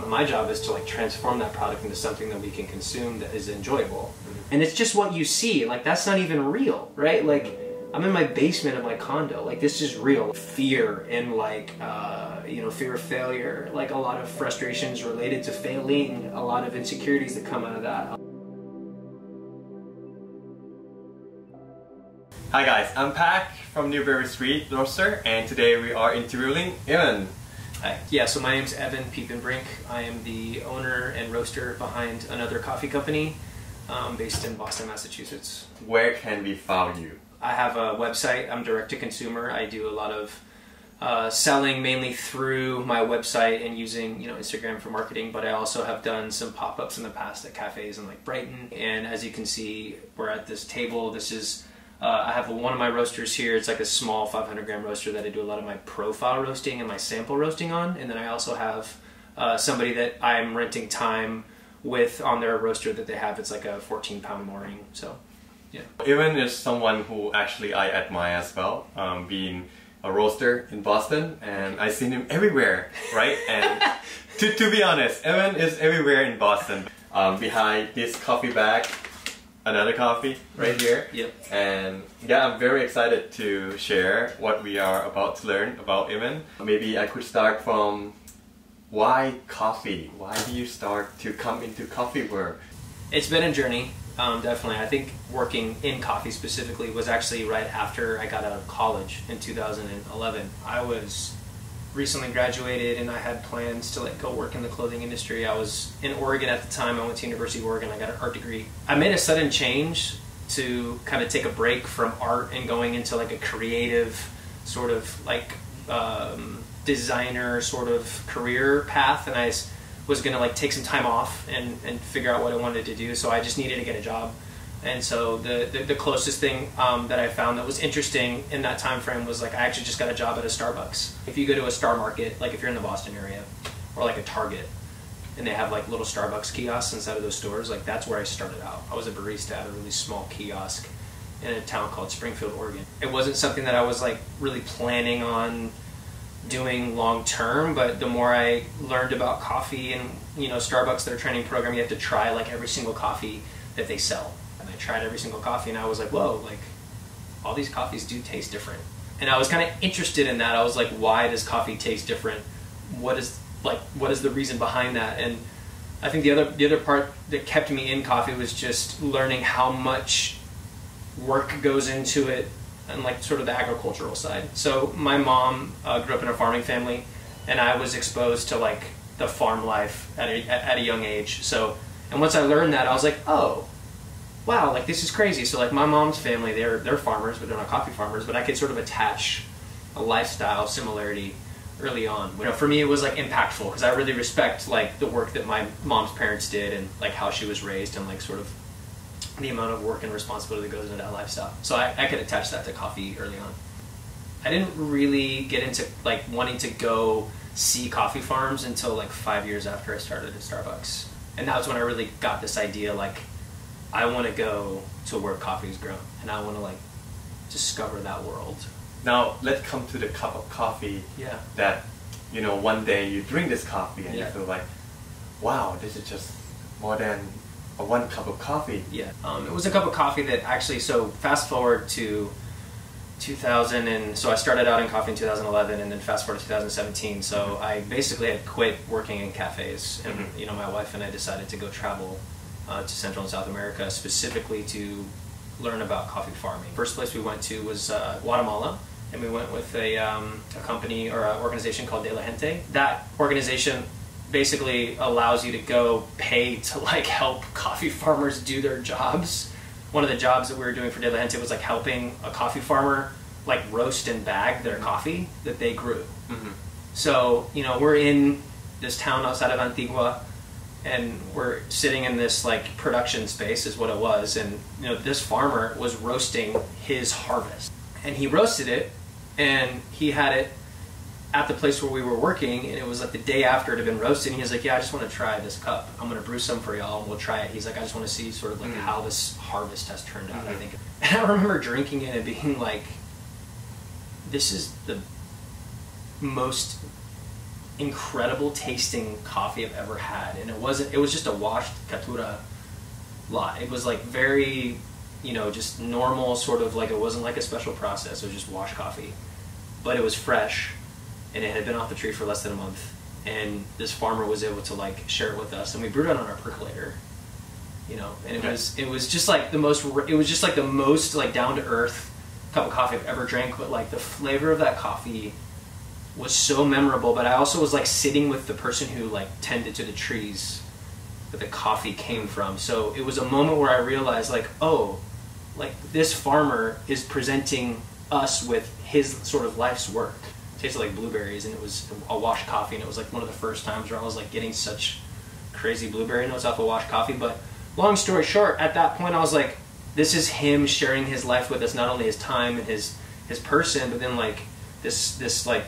My job is to like transform that product into something that we can consume that is enjoyable. And it's just what you see, like that's not even real, right? Like I'm in my basement of my condo, like this is real. Fear and like, you know, fear of failure, like a lot of frustrations related to failing, a lot of insecurities that come out of that. Hi guys, I'm Pack from Newbery Street Roaster, and today we are interviewing Evan. Hi. Yeah, so my name's Evan Piepenbrink. I am the owner and roaster behind another coffee company based in Boston, Massachusetts. Where can we find you? I have a website. I'm direct to consumer. I do a lot of selling mainly through my website and using, you know, Instagram for marketing, but I also have done some pop-ups in the past at cafes in like Brighton. And as you can see, we're at this table. This is I have one of my roasters here. It's like a small 500-gram roaster that I do a lot of my profile roasting and my sample roasting on. And then I also have somebody that I'm renting time with on their roaster that they have. It's like a 14-pound mooring. So, yeah. Evan is someone who actually I admire as well, being a roaster in Boston, and I've seen him everywhere, right? And to be honest, Evan is everywhere in Boston. Behind this coffee bag, another coffee right here. Yep. And yeah, I'm very excited to share what we are about to learn about Evan. Maybe I could start from why coffee? Why do you start to come into coffee work? It's been a journey, definitely. I think working in coffee specifically was actually right after I got out of college in 2011. I was recently graduated and I had plans to like go work in the clothing industry. I was in Oregon at the time. I went to University of Oregon. I got an art degree. I made a sudden change to kind of take a break from art and going into like a creative sort of like designer sort of career path, and I was gonna like take some time off and figure out what I wanted to do. So I just needed to get a job. And so the closest thing that I found that was interesting in that time frame was like I actually just got a job at a Starbucks. If you go to a Star Market, like if you're in the Boston area, or like a Target, and they have like little Starbucks kiosks inside of those stores, like that's where I started out. I was a barista at a really small kiosk in a town called Springfield, Oregon. It wasn't something that I was like really planning on doing long term, but the more I learned about coffee and, you know, Starbucks, their training program, you have to try like every single coffee that they sell. And I tried every single coffee and I was like, whoa, like all these coffees do taste different. And I was kind of interested in that. I was like, why does coffee taste different? What is the reason behind that? And I think the other part that kept me in coffee was just learning how much work goes into it and like sort of the agricultural side. So my mom grew up in a farming family, and I was exposed to like the farm life at a young age. So, and once I learned that, I was like, oh, wow, like this is crazy. So like my mom's family, they're farmers, but they're not coffee farmers, but I could sort of attach a lifestyle similarity early on. You know, for me it was like impactful because I really respect like the work that my mom's parents did and like how she was raised and like sort of the amount of work and responsibility that goes into that lifestyle. So I could attach that to coffee early on. I didn't really get into like wanting to go see coffee farms until like 5 years after I started at Starbucks. And that was when I really got this idea like I want to go to where coffee is grown and I want to like discover that world. Now let's come to the cup of coffee. Yeah. That, you know, one day you drink this coffee and yeah. you feel like, wow, this is just more than one cup of coffee. Yeah, it was a cup of coffee that actually, so fast forward to 2000, and so I started out in coffee in 2011, and then fast forward to 2017, so I basically had quit working in cafes, and you know, my wife and I decided to go travel to Central and South America, specifically to learn about coffee farming. First place we went to was Guatemala, and we went with a company or an organization called De La Gente. That organization basically allows you to go pay to like help coffee farmers do their jobs. One of the jobs that we were doing for De La Gente was like helping a coffee farmer like roast and bag their coffee that they grew. So, you know, we're in this town outside of Antigua and we're sitting in this like production space is what it was, and you know, this farmer was roasting his harvest. And he roasted it and he had it at the place where we were working, and it was like the day after it had been roasted, and he was like, yeah, I just want to try this cup. I'm going to brew some for y'all and we'll try it. He's like, I just want to see sort of like how this harvest has turned out, I think. And I remember drinking it and being like, this is the most incredible tasting coffee I've ever had. And it was just a washed Catura lot. It was like very, you know, just normal sort of, like, it wasn't like a special process. It was just washed coffee. But it was fresh, and it had been off the tree for less than a month. And this farmer was able to, like, share it with us, and we brewed it on our percolator. You know, and it was just like the most like down to earth cup of coffee I've ever drank. But like the flavor of that coffee was so memorable. But I also was like sitting with the person who like tended to the trees that the coffee came from. So it was a moment where I realized, like, oh, like this farmer is presenting us with his sort of life's work. It tasted like blueberries, and it was a washed coffee, and it was like one of the first times where I was like getting such crazy blueberry notes off of washed coffee. But long story short, at that point I was like, this is him sharing his life with us, not only his time and his person, but then like this like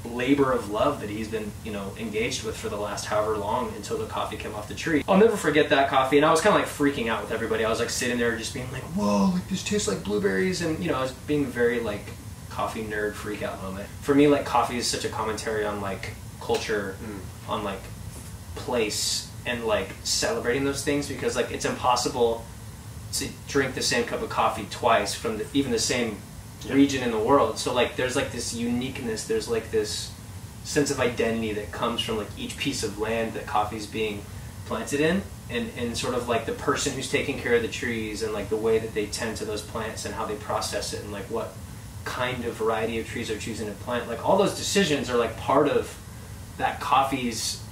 labor of love that he's been, you know, engaged with for the last however long until the coffee came off the tree. I'll never forget that coffee, and I was kind of like freaking out with everybody. I was like sitting there just being like, whoa, like this tastes like blueberries, and you know, I was being very like coffee nerd freak out moment. For me, like coffee is such a commentary on like culture, on like place, and like celebrating those things, because like it's impossible to drink the same cup of coffee twice from even the same region in the world. So like there's like this uniqueness, there's like this sense of identity that comes from like each piece of land that coffee's being planted in, and sort of like the person who's taking care of the trees, and like the way that they tend to those plants and how they process it, and like what kind of variety of trees they're choosing to plant. Like all those decisions are like part of that coffee's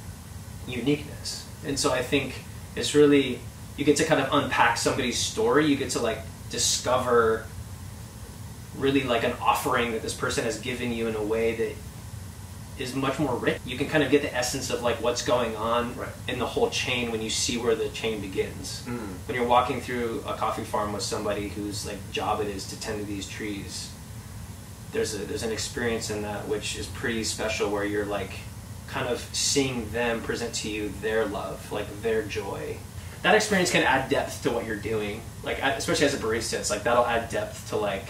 uniqueness. And so I think it's really, you get to kind of unpack somebody's story. You get to like discover really like an offering that this person has given you in a way that is much more rich. You can kind of get the essence of like what's going on in the whole chain when you see where the chain begins. When you're walking through a coffee farm with somebody whose like job it is to tend to these trees, there's an experience in that which is pretty special, where you're like kind of seeing them present to you their love, like their joy. That experience can add depth to what you're doing, like especially as a barista. It's like that'll add depth to like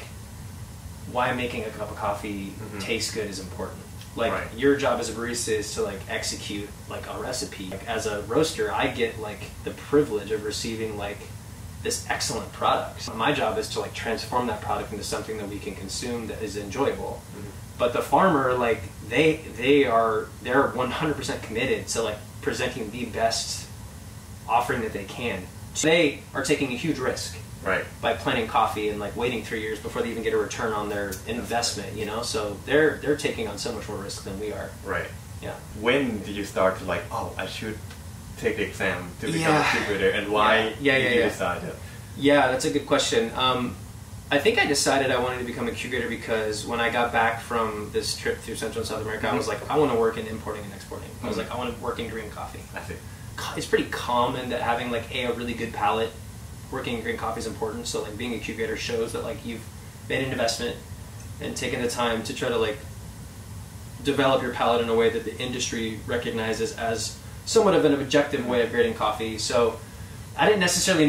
why making a cup of coffee taste good is important. Like your job as a barista is to like execute like a recipe. Like as a roaster, I get like the privilege of receiving like this excellent product. My job is to like transform that product into something that we can consume that is enjoyable. But the farmer, like they're 100% committed to like presenting the best offering that they can. So they are taking a huge risk by planting coffee and like waiting 3 years before they even get a return on their investment, you know? So they're taking on so much more risk than we are. Yeah. When did you start to like, oh, I should take the exam to become a curator, and why did you decide it? Yeah, that's a good question. I think I decided I wanted to become a curator because when I got back from this trip through Central and South America, I was like, I want to work in importing and exporting. I was like, I want to work in green coffee. I see. It's pretty common that having like a really good palate, working in green coffee is important. So like being a curator shows that like you've made an investment and taken the time to try to like develop your palate in a way that the industry recognizes as somewhat of an objective way of grading coffee. So I didn't necessarily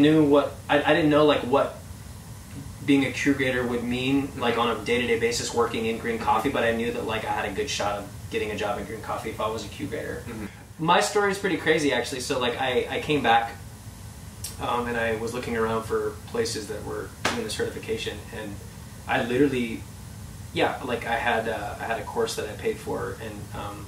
I didn't know like what being a curator would mean like on a day-to-day basis working in green coffee, but I knew that like I had a good shot of getting a job in green coffee if I was a curator. My story is pretty crazy actually. So like I came back and I was looking around for places that were doing the certification, and I literally like I had a course that I paid for, and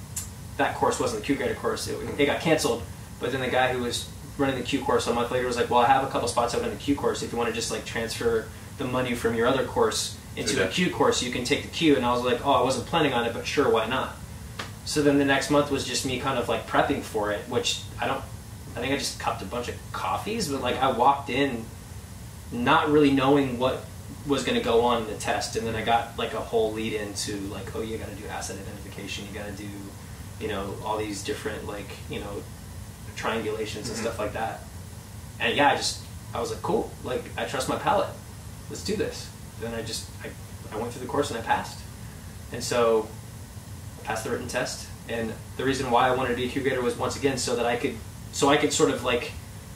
that course wasn't the curator course. It got canceled, but then the guy who was running the Q course a month later was like, well, I have a couple spots open in the Q course. If you want to just like transfer the money from your other course into the Q course, you can take the Q. And I was like, oh, I wasn't planning on it, but sure, why not? So then the next month was just me kind of like prepping for it, which I think I just cupped a bunch of coffees, but like I walked in not really knowing what was going to go on in the test, and then I got like a whole lead into like, oh, you got to do asset identification, you got to do, you know, all these different like, you know, triangulations and stuff like that. And yeah, I was like, cool, like I trust my palate, let's do this. Then I went through the course and I passed, and so I passed the written test. And the reason why I wanted to be a curator was once again so I could sort of like,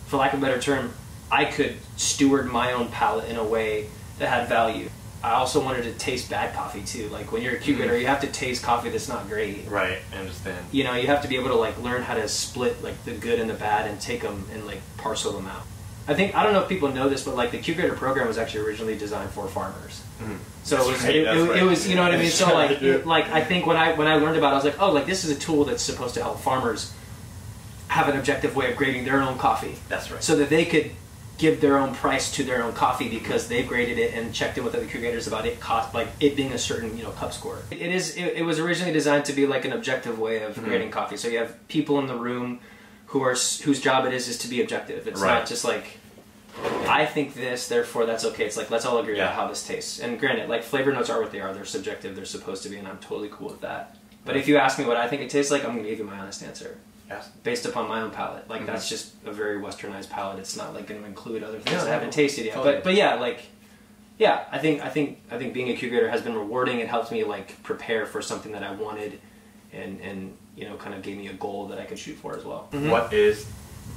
for lack of a better term, I could steward my own palate in a way that had value. I also wanted to taste bad coffee too. Like when you're a curator, you have to taste coffee that's not great. Right, I understand. You know, you have to be able to like learn how to split like the good and the bad and take them and like parcel them out. I don't know if people know this, but like the curator program was actually originally designed for farmers. So it was, you know what I mean? So like I think when I learned about it, I was like, oh, like this is a tool that's supposed to help farmers have an objective way of grading their own coffee. That's right. So that they could give their own price to their own coffee because they've graded it and checked in with other curators about it like it being a certain, you know, cup score. It was originally designed to be like an objective way of grading coffee. So you have people in the room whose job it is to be objective. It's not just like, I think this, therefore that's okay. It's like, let's all agree on how this tastes. And granted, like flavor notes are what they are. They're subjective. They're supposed to be, and I'm totally cool with that. But if you ask me what I think it tastes like, I'm going to give you my honest answer. Yes. Based upon my own palate. Like that's just a very westernized palate. It's not like going to include other things I haven't tasted yet. Totally. But yeah, like, yeah, I think being a curator has been rewarding. It helps me like prepare for something that I wanted and you know, kind of gave me a goal that I could shoot for as well. What is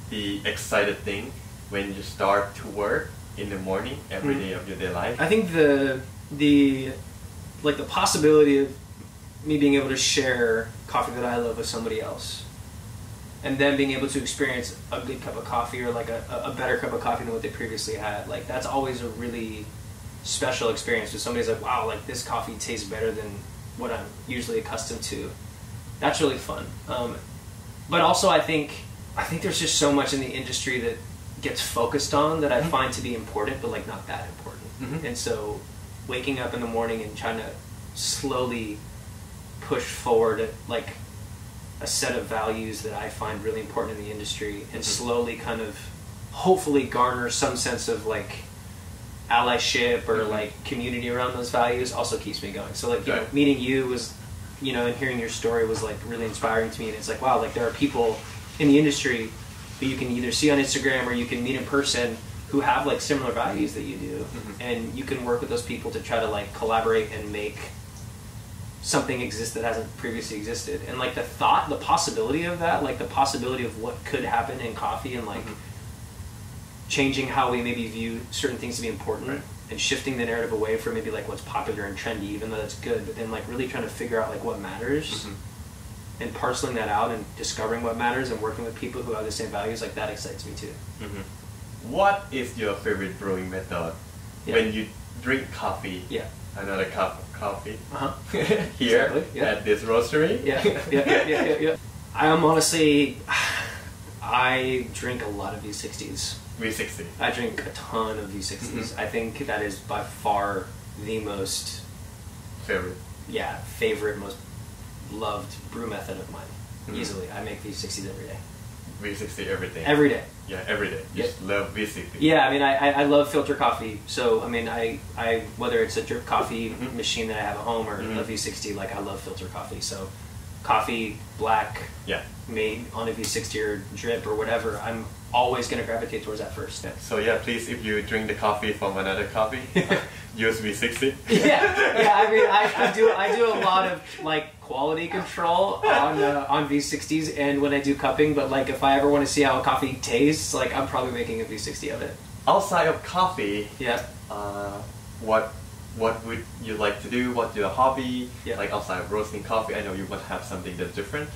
the excited thing when you start to work in the morning every day of your day life? I think the possibility of me being able to share coffee that I love with somebody else, and then being able to experience a good cup of coffee or like a better cup of coffee than what they previously had, like that's always a really special experience. When somebody's like, wow, like this coffee tastes better than what I'm usually accustomed to. That's really fun. But also I think there's just so much in the industry that gets focused on that I find to be important, but like not that important. And so waking up in the morning and trying to slowly push forward like a set of values that I find really important in the industry and slowly kind of hopefully garner some sense of like allyship or like community around those values also keeps me going. So like, you know, meeting you was, you know, and hearing your story was like really inspiring to me, and it's like, wow, like there are people in the industry who you can either see on Instagram or you can meet in person who have like similar values that you do, and you can work with those people to try to like collaborate and make something exist that hasn't previously existed. And like the possibility of that, like the possibility of what could happen in coffee and like changing how we maybe view certain things to be important and shifting the narrative away from maybe like what's popular and trendy, even though that's good, but then like really trying to figure out like what matters and parceling that out and discovering what matters and working with people who have the same values, like that excites me too. What is your favorite brewing method when you drink coffee? Another cup of coffee here at this roastery? I am honestly, I drink a lot of V60s. V60. I drink a ton of V60s. I think that is by far the most favorite, most loved brew method of mine. Easily. I make V60s every day. V60 every day? Every day. Yeah, every day. Just love V60. Yeah, I mean, I love filter coffee. So, I mean, I whether it's a drip coffee machine that I have at home or a V60, like I love filter coffee. So, coffee, black, made on a V60 or drip or whatever, I'm always going to gravitate towards that first. So yeah, please, if you drink the coffee from another coffee, use V60. I mean, I do a lot of like quality control on V60s and when I do cupping, but like if I ever want to see how a coffee tastes, like I'm probably making a V60 of it. Outside of coffee, what would you like to do? What's your hobby? Like outside of roasting coffee, I know you must have something that's different.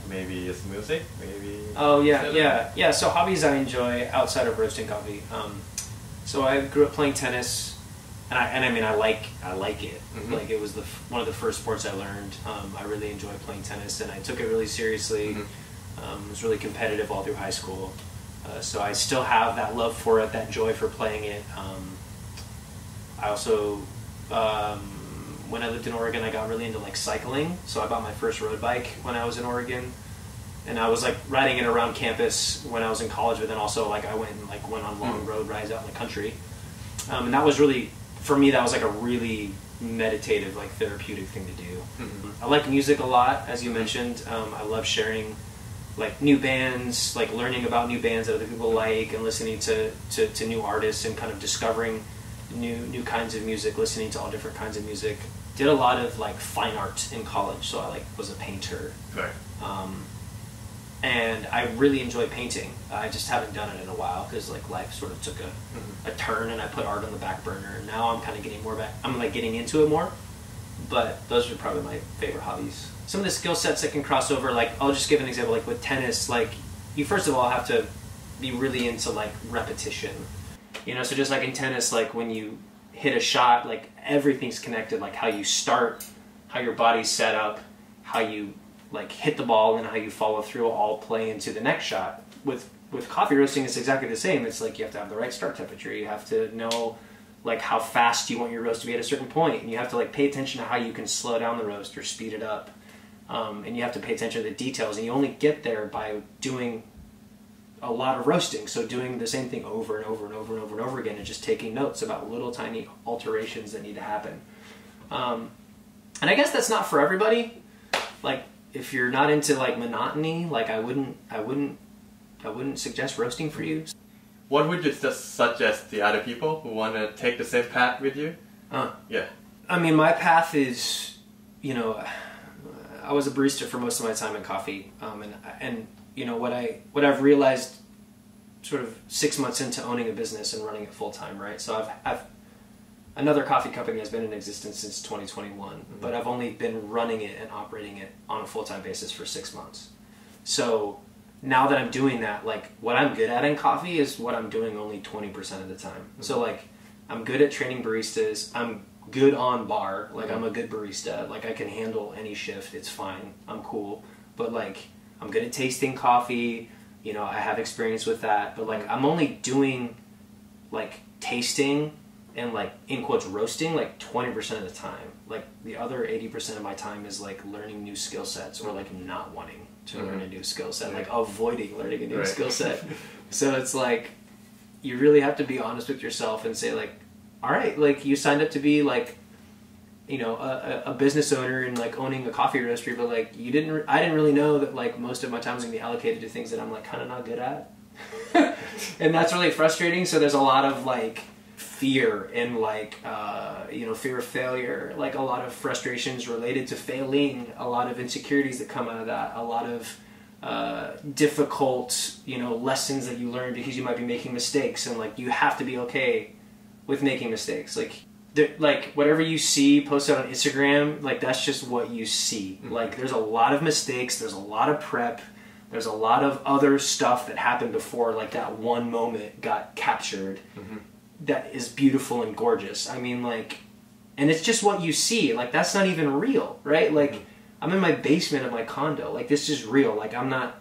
Maybe it's music, maybe... So hobbies I enjoy outside of roasting coffee. So I grew up playing tennis, and I mean I like it. Like it was one of the first sports I learned. I really enjoyed playing tennis, and I took it really seriously. Was really competitive all through high school. So I still have that love for it, that joy for playing it. I also, when I lived in Oregon, I got really into like cycling. So I bought my first road bike when I was in Oregon, and I was like riding it around campus when I was in college. But then also like I went on long road rides out in the country, and that was really, for me, that was like a really meditative, like therapeutic thing to do. I like music a lot, as you mentioned. I love sharing like new bands, like learning about new bands that other people like, and listening to new artists and kind of discovering new kinds of music, listening to all different kinds of music. Did a lot of like fine art in college, so I like was a painter. and I really enjoy painting. I just haven't done it in a while because like life sort of took a turn, and I put art on the back burner. And now I'm kind of getting more back. I'm like getting into it more. But those are probably my favorite hobbies. Some of the skill sets that can cross over, like I'll just give an example. Like with tennis, like you first of all have to be really into like repetition. You know, so just like in tennis, like when you hit a shot, like everything's connected. Like how you start, how your body's set up, how you like hit the ball, and how you follow through all play into the next shot. With coffee roasting, it's exactly the same. It's like you have to have the right start temperature. You have to know like how fast you want your roast to be at a certain point, and you have to like pay attention to how you can slow down the roast or speed it up. And you have to pay attention to the details, and you only get there by doing a lot of roasting. So doing the same thing over and over and over and over and over again, and just taking notes about little tiny alterations that need to happen. And I guess that's not for everybody. Like if you're not into like monotony, like I wouldn't suggest roasting for you. What would you just suggest to other people who want to take the same path with you? Yeah. I mean, my path is, you know, I was a barista for most of my time in coffee, and you know what I've realized, sort of 6 months into owning a business and running it full time, right? So I've another coffee company has been in existence since 2021, but I've only been running it and operating it on a full time basis for 6 months. So now that I'm doing that, like what I'm good at in coffee is what I'm doing only 20% of the time. So like I'm good at training baristas. I'm good on bar. Like I'm a good barista. Like I can handle any shift. It's fine. I'm cool. But like I'm good at tasting coffee. You know, I have experience with that. But like I'm only doing like tasting and like in quotes roasting like 20% of the time. Like the other 80% of my time is like learning new skill sets, or like not wanting to learn a new skill set, like avoiding learning a new skill set. So it's like you really have to be honest with yourself and say like, all right, like you signed up to be like, you know, a business owner and like owning a coffee roastery, but like I didn't really know that like most of my time was gonna be allocated to things that I'm like kind of not good at. And that's really frustrating. So there's a lot of like fear and like you know, fear of failure, like a lot of frustrations related to failing, a lot of insecurities that come out of that, a lot of difficult, you know, lessons that you learn because you might be making mistakes, and like you have to be okay with making mistakes. Like whatever you see posted on Instagram, like that's just what you see. Like there's a lot of mistakes, there's a lot of prep, there's a lot of other stuff that happened before like that one moment got captured. That is beautiful and gorgeous. I mean, like, and it's just what you see. Like, that's not even real, right? Like, I'm in my basement of my condo. Like, this is real. Like, I'm not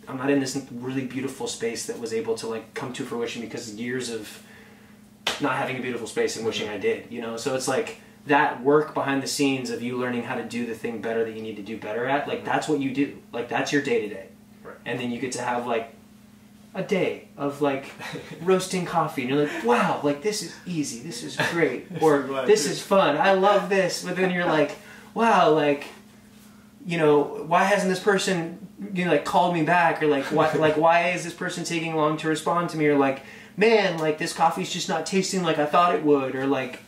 in this really beautiful space that was able to like come to fruition because of years of not having a beautiful space and wishing I did. You know, so it's like that work behind the scenes of you learning how to do the thing better that you need to do better at. Like, that's what you do. Like, that's your day to day. And then you get to have like a day of like roasting coffee, and you're like, wow, like this is easy, this is great, or this is fun, I love this. But then you're like, wow, like, you know, why hasn't this person, you know, like called me back, or like why is this person taking long to respond to me, or like, man, like this coffee's just not tasting like I thought it would, or like,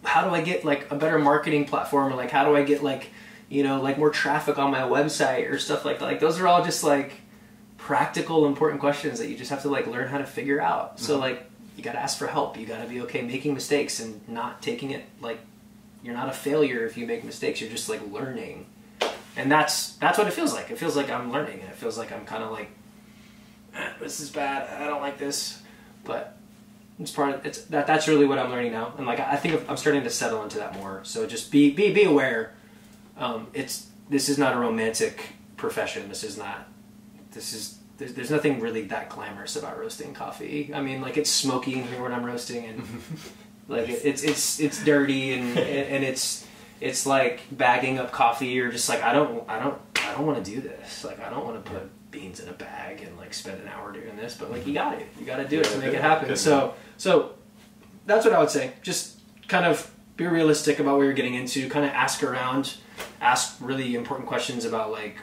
how do I get like a better marketing platform, or like how do I get like, you know, like more traffic on my website or stuff like that. Like those are all just like practical, important questions that you just have to like learn how to figure out. So like you got to ask for help. You got to be okay making mistakes and not taking it like you're not a failure if you make mistakes. You're just like learning, and that's what it feels like. It feels like I'm learning, and it feels like I'm kind of like, this is bad. I don't like this, but it's part of that's really what I'm learning now. And like I think I'm starting to settle into that more. So just be aware. This is not a romantic profession. There's nothing really that glamorous about roasting coffee. I mean, like it's smoky in here when I'm roasting, and like it's dirty, and it's like bagging up coffee, or just like I don't want to do this. Like I don't want to put beans in a bag and like spend an hour doing this, but like you got to do it to make it happen. So that's what I would say. Just kind of be realistic about what you're getting into. Kind of ask around, ask really important questions about like,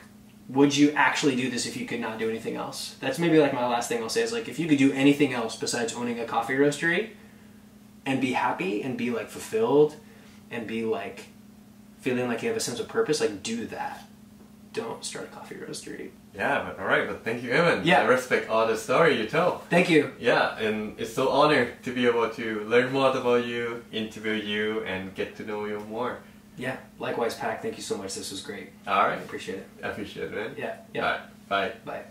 would you actually do this if you could not do anything else? That's maybe like my last thing I'll say is like, if you could do anything else besides owning a coffee roastery and be happy and be like fulfilled and be like feeling like you have a sense of purpose, like do that. don't start a coffee roastery. Yeah, but alright, but thank you, Evan. Yeah. I respect all the story you tell. Thank you. Yeah, and it's so honored to be able to learn more about you, interview you, and get to know you more. Yeah, likewise, Pack. Thank you so much. This was great. Alright. I appreciate it. I appreciate it, man. Yeah, yeah. Alright, bye. Bye.